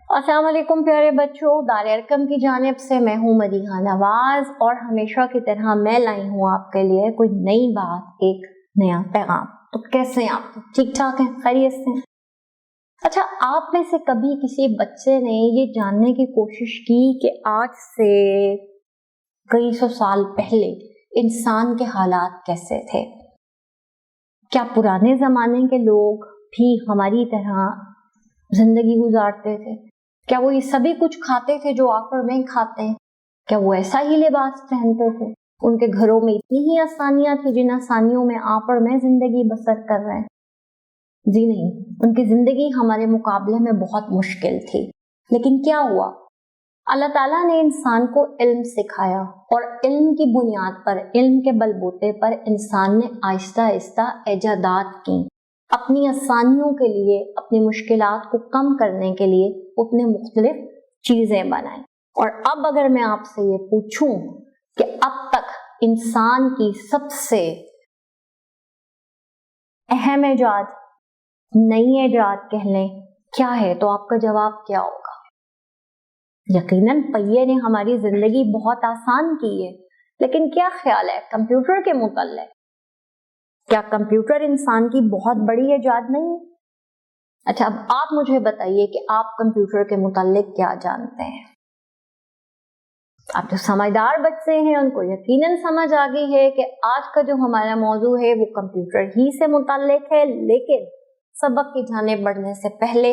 अस्सलाम वालेकुम प्यारे बच्चों, दार अरकम की जानिब से मैं हूँ मदीहा नवाज और हमेशा की तरह मैं लाई हूँ आपके लिए कोई नई बात, एक नया पैगाम। तो कैसे हैं आप? ठीक ठाक हैं, खैरियत से? अच्छा, आप में से कभी किसी बच्चे ने ये जानने की कोशिश की कि आज से कई सौ साल पहले इंसान के हालात कैसे थे? क्या पुराने जमाने के लोग भी हमारी तरह जिंदगी गुजारते थे? क्या वो ये सभी कुछ खाते थे जो आप और मैं खाते हैं? क्या वो ऐसा ही लिबास पहनते थे? उनके घरों में इतनी ही आसानियां थी जिन आसानियों में आप और मैं जिंदगी बसर कर रहे हैं? जी नहीं, उनकी जिंदगी हमारे मुकाबले में बहुत मुश्किल थी। लेकिन क्या हुआ? अल्लाह ताला ने इंसान को इल्म सिखाया और इल्म की बुनियाद पर, इल्म के बलबूते पर इंसान ने आहिस्ता आहिस्ता इजादात की। अपनी आसानियों के लिए, अपनी मुश्किलात को कम करने के लिए उसने मुख्तलिफ चीजें बनाई। और अब अगर मैं आपसे ये पूछूं कि अब तक इंसान की सबसे अहम इजाद, नई इजाद कह लें, क्या है, तो आपका जवाब क्या होगा? यकीनन पहिए ने हमारी जिंदगी बहुत आसान की है, लेकिन क्या ख्याल है कंप्यूटर के मुताल्लिक? क्या कंप्यूटर इंसान की बहुत बड़ी इजाद नहीं है? अच्छा, अब आप मुझे बताइए कि आप कंप्यूटर के मुताल्लिक क्या जानते हैं? आप जो समझदार बच्चे हैं उनको यकीनन समझ आ गई है कि आज का जो हमारा मौजू है वो कंप्यूटर ही से मुताल्लिक है। लेकिन सबक की जानिब बढ़ने से पहले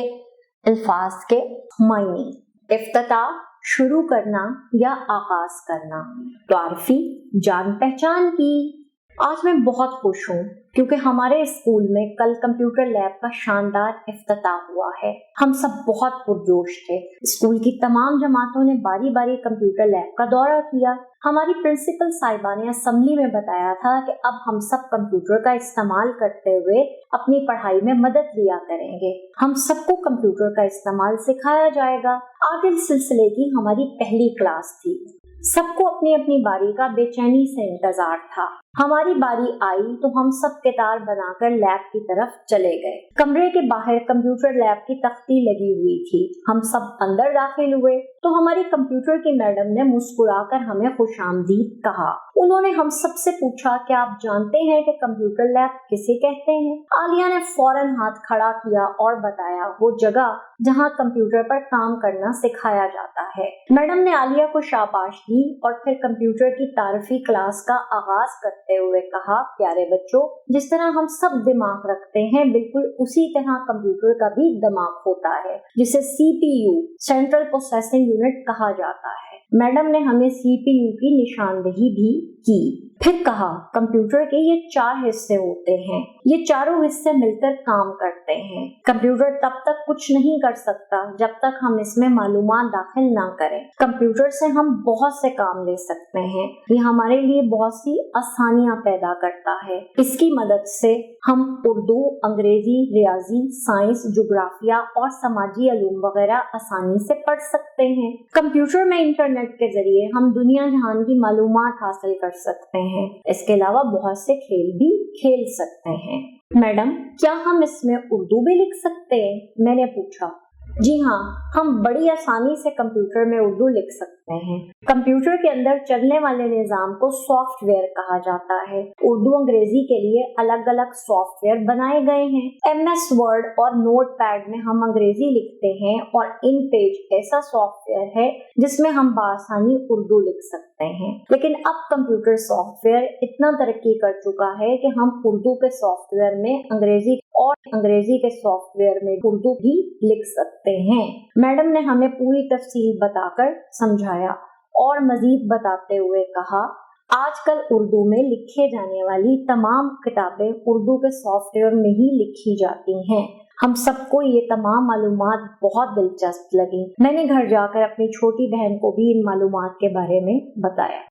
अल्फाज के मायने। इफ्तिताह, शुरू करना या आगाज करना। तारीफी, जान पहचान की। आज मैं बहुत खुश हूँ क्योंकि हमारे स्कूल में कल कंप्यूटर लैब का शानदार इफ्तिताह हुआ है। हम सब बहुत पुरजोश थे। स्कूल की तमाम जमातों ने बारी बारी कंप्यूटर लैब का दौरा किया। हमारी प्रिंसिपल साहिबा ने असेंबली में बताया था कि अब हम सब कंप्यूटर का इस्तेमाल करते हुए अपनी पढ़ाई में मदद लिया करेंगे। हम सबको कंप्यूटर का इस्तेमाल सिखाया जाएगा। आज इस सिलसिले की हमारी पहली क्लास थी। सबको अपनी अपनी बारी का बेचैनी से इंतजार था। हमारी बारी आई तो हम सब कतार बनाकर लैब की तरफ चले गए। कमरे के बाहर कंप्यूटर लैब की तख्ती लगी हुई थी। हम सब अंदर दाखिल हुए तो हमारी कंप्यूटर की मैडम ने मुस्कुराकर हमें खुशामदीद कहा। उन्होंने हम सबसे पूछा कि आप जानते हैं कि कंप्यूटर लैब किसे कहते हैं? आलिया ने फौरन हाथ खड़ा किया और बताया, वो जगह जहाँ कंप्यूटर पर काम करना सिखाया जाता है। मैडम ने आलिया को शाबाश दी और फिर कंप्यूटर की तारीफी क्लास का आगाज करते हुए कहा, प्यारे बच्चों, जिस तरह हम सब दिमाग रखते हैं बिल्कुल उसी तरह कंप्यूटर का भी दिमाग होता है, जिसे CPU सेंट्रल प्रोसेसिंग यूनिट कहा जाता है। मैडम ने हमें CPU की निशानदेही भी की। फिर कहा, कंप्यूटर के ये 4 हिस्से होते हैं। ये चारों हिस्से मिलकर काम करते हैं। कंप्यूटर तब तक कुछ नहीं कर सकता जब तक हम इसमें मालूमात दाखिल ना करें। कंप्यूटर से हम बहुत से काम ले सकते हैं। ये हमारे लिए बहुत सी आसानियां पैदा करता है। इसकी मदद से हम उर्दू, अंग्रेजी, रियाजी, साइंस, जुग्राफिया और समाजी इल्म वगैरह आसानी से पढ़ सकते हैं। कंप्यूटर में इंटरनेट के जरिए हम दुनिया जहान की मालूमात हासिल कर सकते हैं। इसके अलावा बहुत से खेल भी खेल सकते हैं। मैडम, क्या हम इसमें उर्दू भी लिख सकते हैं? मैंने पूछा। जी हाँ, हम बड़ी आसानी से कंप्यूटर में उर्दू लिख सकते हैं। कंप्यूटर के अंदर चलने वाले निजाम को सॉफ्टवेयर कहा जाता है। उर्दू अंग्रेजी के लिए अलग अलग सॉफ्टवेयर बनाए गए हैं। MS वर्ड और नोटपैड में हम अंग्रेजी लिखते हैं और इन पेज ऐसा सॉफ्टवेयर है जिसमें हम बआसानी उर्दू लिख सकते हैं। लेकिन अब कंप्यूटर सॉफ्टवेयर इतना तरक्की कर चुका है कि हम उर्दू के सॉफ्टवेयर में अंग्रेजी और अंग्रेजी के सॉफ्टवेयर में उर्दू भी लिख सकते हैं। मैडम ने हमें पूरी तफसील बताकर समझाया और मजीद बताते हुए कहा, आजकल उर्दू में लिखे जाने वाली तमाम किताबें उर्दू के सॉफ्टवेयर में ही लिखी जाती हैं। हम सबको ये तमाम मालूमात बहुत दिलचस्प लगी। मैंने घर जाकर अपनी छोटी बहन को भी इन मालूमात के बारे में बताया।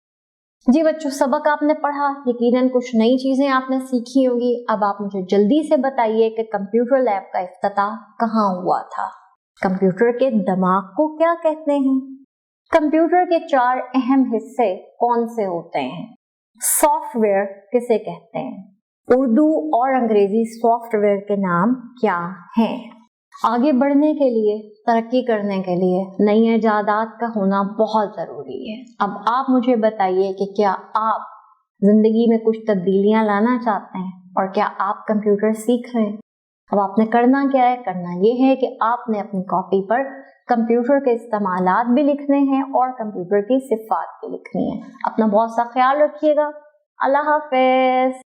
जी बच्चों, सबक आपने पढ़ा, यकीनन कुछ नई चीजें आपने सीखी होंगी। अब आप मुझे जल्दी से बताइए कि कंप्यूटर लैब का इफ्तिताह कहाँ हुआ था? कंप्यूटर के दिमाग को क्या कहते हैं? कंप्यूटर के 4 अहम हिस्से कौन से होते हैं? सॉफ्टवेयर किसे कहते हैं? उर्दू और अंग्रेजी सॉफ्टवेयर के नाम क्या हैं? آگے بڑھنے کے لیے، ترقی کرنے کے لیے نئی ایجادات کا ہونا بہت ضروری ہے۔ اب آپ مجھے بتائیے کہ کیا آپ زندگی میں کچھ تبدیلیاں لانا چاہتے ہیں اور کیا آپ کمپیوٹر سیکھ رہے ہیں؟ اب آپ نے کرنا کیا ہے؟ کرنا یہ ہے کہ آپ نے اپنی کاپی پر کمپیوٹر کے استعمالات بھی لکھنے ہیں اور کمپیوٹر کی صفات بھی لکھنی ہے۔ اپنا بہت سا خیال رکھیے گا۔ اللہ حافظ۔